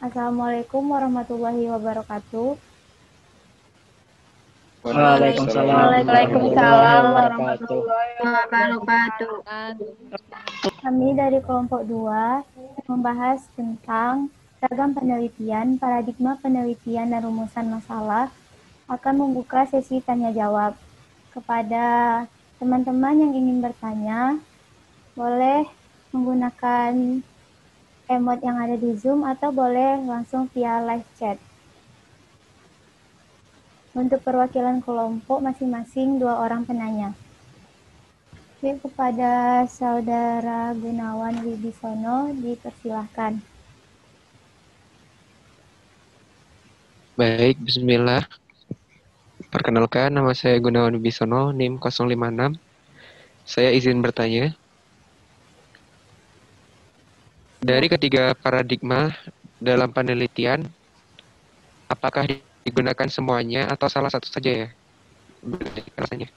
Assalamualaikum warahmatullahi wabarakatuh. Waalaikumsalam warahmatullahi Waalaikumsalam wabarakatuh. warahmatullahi wabarakatuh. Kami dari kelompok 2 membahas tentang ragam penelitian, paradigma penelitian dan rumusan masalah, akan membuka sesi tanya jawab. Kepada teman-teman yang ingin bertanya, boleh menggunakan emot yang ada di Zoom atau boleh langsung via live chat. Untuk perwakilan kelompok masing-masing 2 orang penanya. Oke, kepada Saudara Gunawan Wibisono dipersilahkan. Baik, bismillah. Perkenalkan, nama saya Gunawan Wibisono, NIM 056. Saya izin bertanya. Dari ketiga paradigma dalam penelitian, apakah digunakan semuanya atau salah satu saja ya? Rasanya.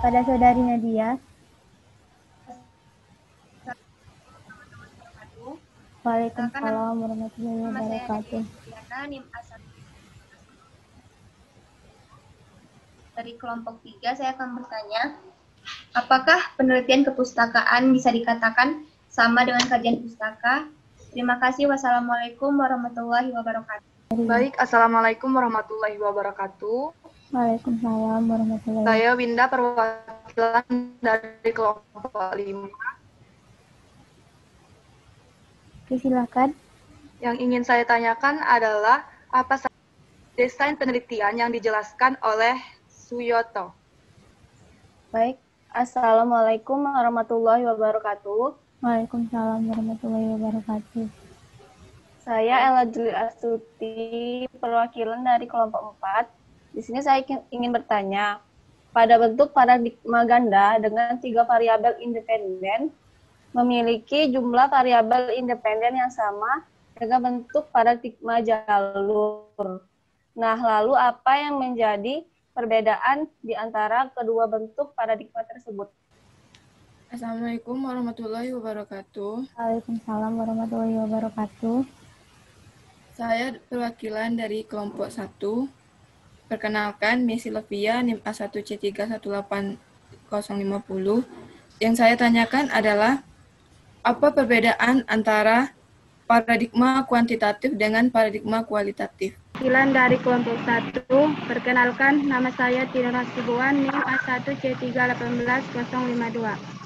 Pada Saudari Nadia. Waalaikumsalam warahmatullahi wabarakatuh. Dari kelompok 3 saya akan bertanya, apakah penelitian kepustakaan bisa dikatakan sama dengan kajian pustaka? Terima kasih. Wassalamualaikum warahmatullahi wabarakatuh. Baik, Assalamualaikum warahmatullahi wabarakatuh. Waalaikumsalam warahmatullahi wabarakatuh. Saya Winda, perwakilan dari kelompok 5. Oke, silakan. Yang ingin saya tanyakan adalah apa saja desain penelitian yang dijelaskan oleh Suyoto? Baik, Assalamualaikum warahmatullahi wabarakatuh. Waalaikumsalam warahmatullahi wabarakatuh. Saya Ella Juli Astuti, perwakilan dari kelompok 4. Di sini saya ingin bertanya, pada bentuk paradigma ganda dengan 3 variabel independen, memiliki jumlah variabel independen yang sama dengan bentuk paradigma jalur. Nah, lalu apa yang menjadi perbedaan di antara kedua bentuk paradigma tersebut? Assalamualaikum warahmatullahi wabarakatuh. Waalaikumsalam warahmatullahi wabarakatuh. Saya perwakilan dari kelompok 1. Perkenalkan, Miss Sylvia, NIM A1C3180050. Yang saya tanyakan adalah, apa perbedaan antara paradigma kuantitatif dengan paradigma kualitatif? Perwakilan dari kelompok 1, perkenalkan, nama saya Tina Hasibuan, NIM A1C3180052.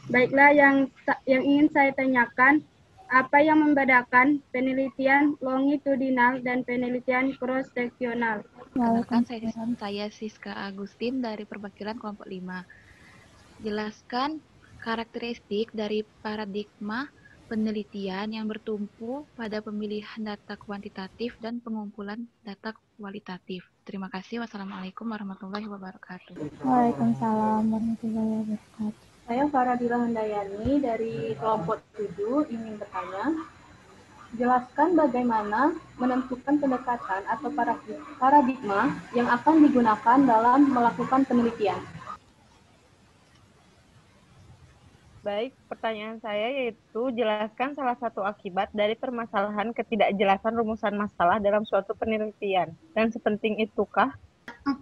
Baiklah, yang ingin saya tanyakan, apa yang membedakan penelitian longitudinal dan penelitian cross-seksional? Perkenalkan, saya Siska Agustin dari perwakilan kelompok 5. Jelaskan karakteristik dari paradigma penelitian yang bertumpu pada pemilihan data kuantitatif dan pengumpulan data kualitatif. Terima kasih. Wassalamualaikum warahmatullahi wabarakatuh. Waalaikumsalam warahmatullahi wabarakatuh. Saya Faradila Handayani dari kelompok 7 ingin bertanya, jelaskan bagaimana menentukan pendekatan atau paradigma yang akan digunakan dalam melakukan penelitian. Baik, pertanyaan saya yaitu jelaskan salah satu akibat dari permasalahan ketidakjelasan rumusan masalah dalam suatu penelitian. Dan sepenting itukah? 4.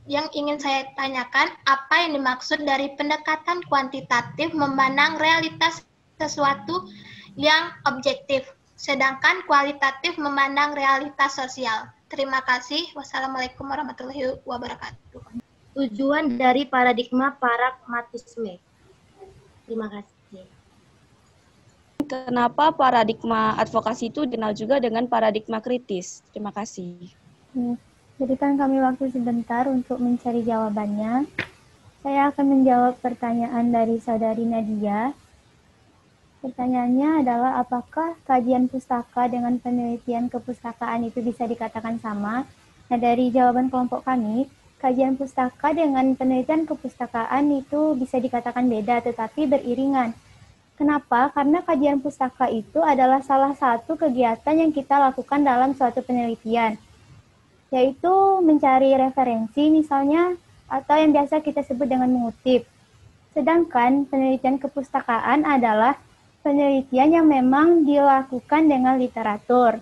Yang ingin saya tanyakan, apa yang dimaksud dari pendekatan kuantitatif memandang realitas sesuatu yang objektif, sedangkan kualitatif memandang realitas sosial. Terima kasih. Wassalamualaikum warahmatullahi wabarakatuh. Tujuan dari paradigma pragmatisme. Terima kasih. Kenapa paradigma advokasi itu dikenal juga dengan paradigma kritis? Terima kasih. Berikan kami waktu sebentar untuk mencari jawabannya. Saya akan menjawab pertanyaan dari Saudari Nadia. Pertanyaannya adalah, apakah kajian pustaka dengan penelitian kepustakaan itu bisa dikatakan sama? Nah, dari jawaban kelompok kami, kajian pustaka dengan penelitian kepustakaan itu bisa dikatakan beda, tetapi beriringan. Kenapa? Karena kajian pustaka itu adalah salah satu kegiatan yang kita lakukan dalam suatu penelitian, yaitu mencari referensi misalnya, atau yang biasa kita sebut dengan mengutip. Sedangkan penelitian kepustakaan adalah penelitian yang memang dilakukan dengan literatur.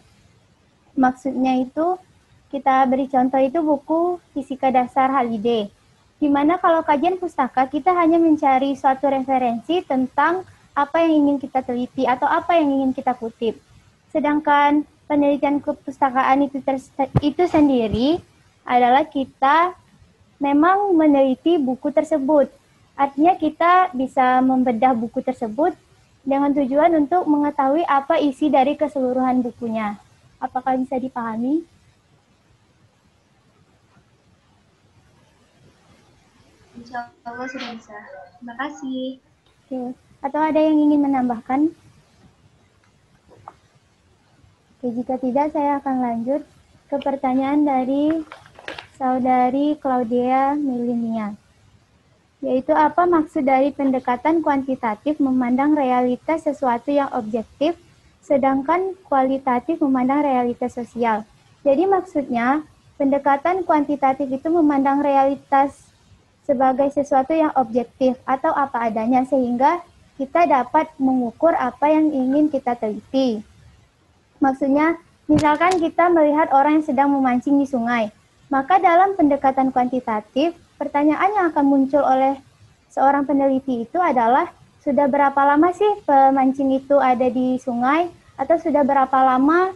Maksudnya itu, kita beri contoh itu buku Fisika Dasar Halliday, di mana kalau kajian pustaka kita hanya mencari suatu referensi tentang apa yang ingin kita teliti atau apa yang ingin kita kutip. Sedangkan penelitian kepustakaan itu sendiri adalah kita memang meneliti buku tersebut. Artinya kita bisa membedah buku tersebut dengan tujuan untuk mengetahui apa isi dari keseluruhan bukunya. Apakah bisa dipahami? Insya Allah sudah bisa. Terima kasih. Oke. Atau ada yang ingin menambahkan? Oke, jika tidak saya akan lanjut ke pertanyaan dari Saudari Claudia Milinia, yaitu apa maksud dari pendekatan kuantitatif memandang realitas sesuatu yang objektif, sedangkan kualitatif memandang realitas sosial. Jadi maksudnya, pendekatan kuantitatif itu memandang realitas sebagai sesuatu yang objektif atau apa adanya, sehingga kita dapat mengukur apa yang ingin kita teliti. Maksudnya, misalkan kita melihat orang yang sedang memancing di sungai, maka dalam pendekatan kuantitatif, pertanyaan yang akan muncul oleh seorang peneliti itu adalah, sudah berapa lama sih pemancing itu ada di sungai, atau sudah berapa lama,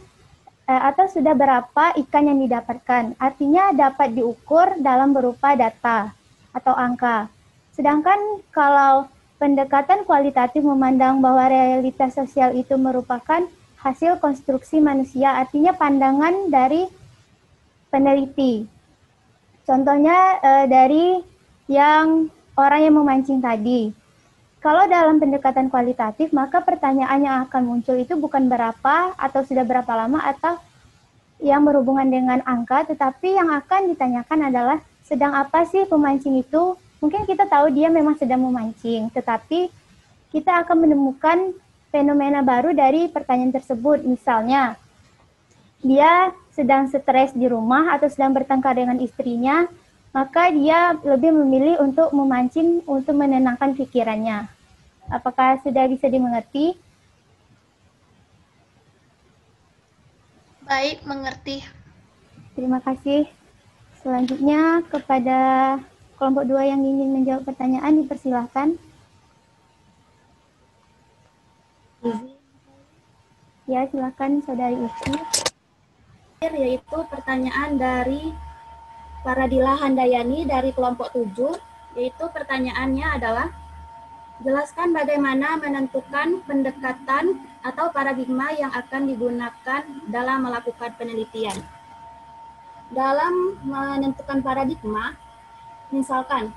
atau sudah berapa ikan yang didapatkan. Artinya dapat diukur dalam berupa data atau angka. Sedangkan kalau pendekatan kualitatif memandang bahwa realitas sosial itu merupakan hasil konstruksi manusia, artinya pandangan dari peneliti. Contohnya dari yang orang yang memancing tadi. Kalau dalam pendekatan kualitatif, maka pertanyaan yang akan muncul itu bukan berapa atau sudah berapa lama atau yang berhubungan dengan angka, tetapi yang akan ditanyakan adalah sedang apa sih pemancing itu. Mungkin kita tahu dia memang sedang memancing, tetapi kita akan menemukan fenomena baru dari pertanyaan tersebut. Misalnya, dia sedang stres di rumah atau sedang bertengkar dengan istrinya, maka dia lebih memilih untuk memancing untuk menenangkan pikirannya. Apakah sudah bisa dimengerti? Baik, mengerti. Terima kasih. Selanjutnya kepada kelompok 2 yang ingin menjawab pertanyaan, dipersilahkan. Ya, silakan Saudari Uci. Yaitu pertanyaan dari Paradila Handayani dari kelompok 7, yaitu pertanyaannya adalah, jelaskan bagaimana menentukan pendekatan atau paradigma yang akan digunakan dalam melakukan penelitian. Dalam menentukan paradigma, misalkan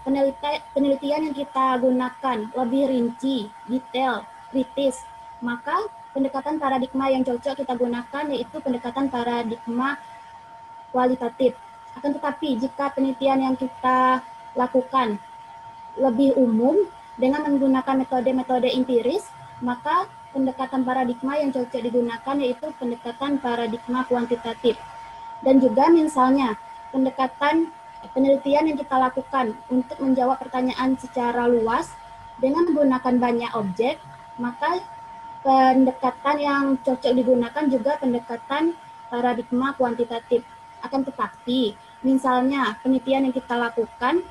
penelitian yang kita gunakan lebih rinci, detail, kritis, maka pendekatan paradigma yang cocok kita gunakan yaitu pendekatan paradigma kualitatif. Akan tetapi jika penelitian yang kita lakukan lebih umum dengan menggunakan metode-metode empiris, maka pendekatan paradigma yang cocok digunakan yaitu pendekatan paradigma kuantitatif. Dan juga misalnya pendekatan penelitian yang kita lakukan untuk menjawab pertanyaan secara luas dengan menggunakan banyak objek, maka pendekatan yang cocok digunakan juga pendekatan paradigma kuantitatif. Akan tetapi, misalnya penelitian yang kita lakukan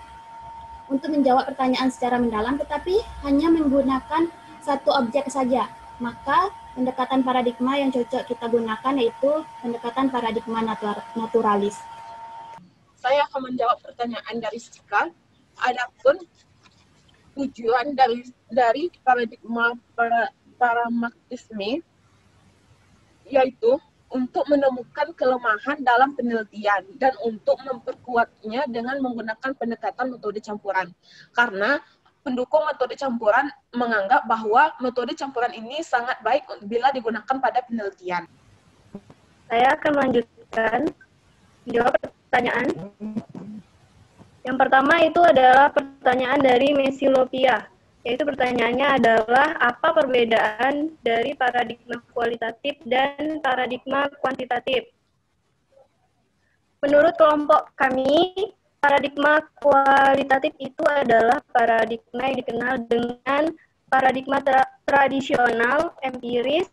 untuk menjawab pertanyaan secara mendalam, tetapi hanya menggunakan satu objek saja, maka pendekatan paradigma yang cocok kita gunakan yaitu pendekatan paradigma naturalis. Saya akan menjawab pertanyaan dari Sika. Adapun tujuan dari paradigma pragmatisme yaitu untuk menemukan kelemahan dalam penelitian dan untuk memperkuatnya dengan menggunakan pendekatan metode campuran. Karena pendukung metode campuran menganggap bahwa metode campuran ini sangat baik bila digunakan pada penelitian. Saya akan melanjutkan menjawab pertanyaan. Yang pertama itu adalah pertanyaan dari Mesilopia, yaitu pertanyaannya adalah apa perbedaan dari paradigma kualitatif dan paradigma kuantitatif. Menurut kelompok kami, paradigma kualitatif itu adalah paradigma yang dikenal dengan paradigma tradisional, empiris,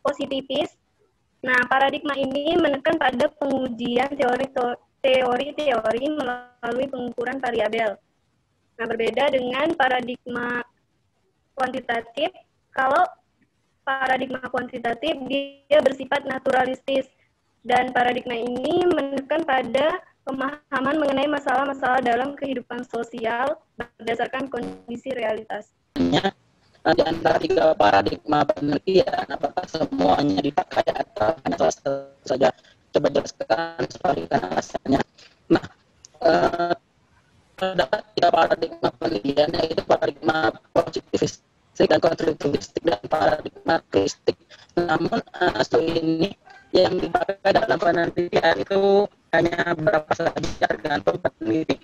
positifis. Nah, paradigma ini menekan pada pengujian teori-teori melalui pengukuran variabel. Nah, berbeda dengan paradigma kuantitatif, kalau paradigma kuantitatif dia bersifat naturalistis, dan paradigma ini menekan pada pemahaman mengenai masalah-masalah dalam kehidupan sosial berdasarkan kondisi realitas. Di antara 3 paradigma penelitian, apakah semuanya dipakai atau hanya salah satu saja? Coba jelaskan sebaliknya alasannya. Nah, terdapat 3 paradigma penelitian, yaitu paradigma positivistik dan konstruktivistik dan paradigma kristik. Namun sejauh ini yang dipakai dalam penelitian itu hanya beberapa saja, tergantung peneliti.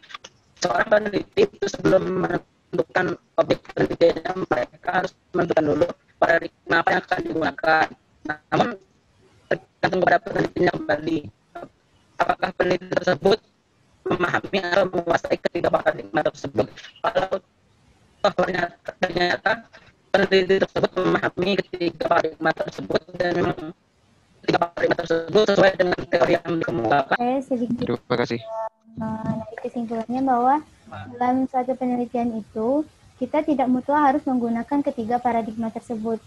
Seorang peneliti itu sebelum menentukan objek penelitiannya, mereka harus menentukan dulu paradigma apa yang akan digunakan. Namun tergantung kepada penelitinya kembali, apakah peneliti tersebut memahami atau menguasai ketiga paradigma tersebut. Kalau ternyata peneliti tersebut memahami ketiga paradigma tersebut dan memang ketiga paradigma tersebut sesuai dengan teori yang dikemukakan. Saya sedikit Terima kasih. menarik kesimpulannya bahwa dalam suatu penelitian itu kita tidak mutlak harus menggunakan ketiga paradigma tersebut,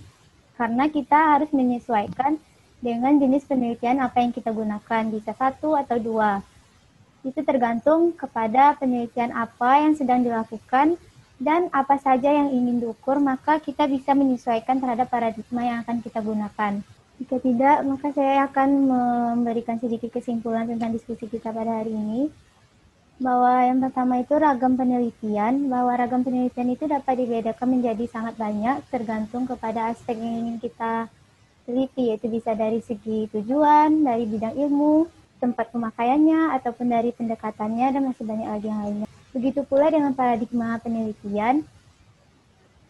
karena kita harus menyesuaikan dengan jenis penelitian apa yang kita gunakan, bisa 1 atau 2. Itu tergantung kepada penelitian apa yang sedang dilakukan dan apa saja yang ingin diukur, maka kita bisa menyesuaikan terhadap paradigma yang akan kita gunakan. Jika tidak, maka saya akan memberikan sedikit kesimpulan tentang diskusi kita pada hari ini. Bahwa yang pertama itu ragam penelitian, bahwa ragam penelitian itu dapat dibedakan menjadi sangat banyak tergantung kepada aspek yang ingin kita teliti, yaitu bisa dari segi tujuan, dari bidang ilmu, tempat pemakaiannya, ataupun dari pendekatannya, dan masih banyak lagi yang lainnya. Begitu pula dengan paradigma penelitian,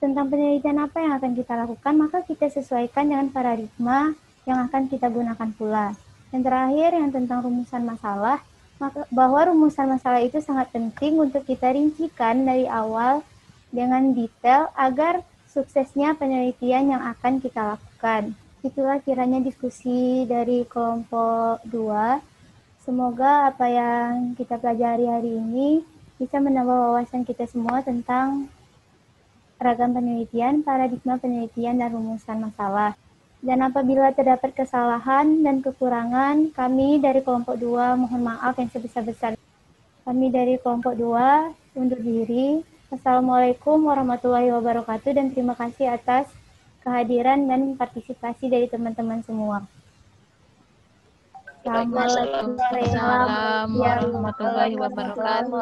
tentang penelitian apa yang akan kita lakukan, maka kita sesuaikan dengan paradigma yang akan kita gunakan pula. Yang terakhir, yang tentang rumusan masalah, bahwa rumusan masalah itu sangat penting untuk kita rincikan dari awal dengan detail agar suksesnya penelitian yang akan kita lakukan. Itulah kiranya diskusi dari kelompok 2. Semoga apa yang kita pelajari hari ini bisa menambah wawasan kita semua tentang ragam penelitian, paradigma penelitian, dan rumusan masalah. Dan apabila terdapat kesalahan dan kekurangan, kami dari kelompok 2 mohon maaf yang sebesar-besar. Kami dari kelompok 2 undur diri. Assalamualaikum warahmatullahi wabarakatuh, dan terima kasih atas kehadiran dan partisipasi dari teman-teman semua. Waalaikumsalam warahmatullahi wabarakatuh.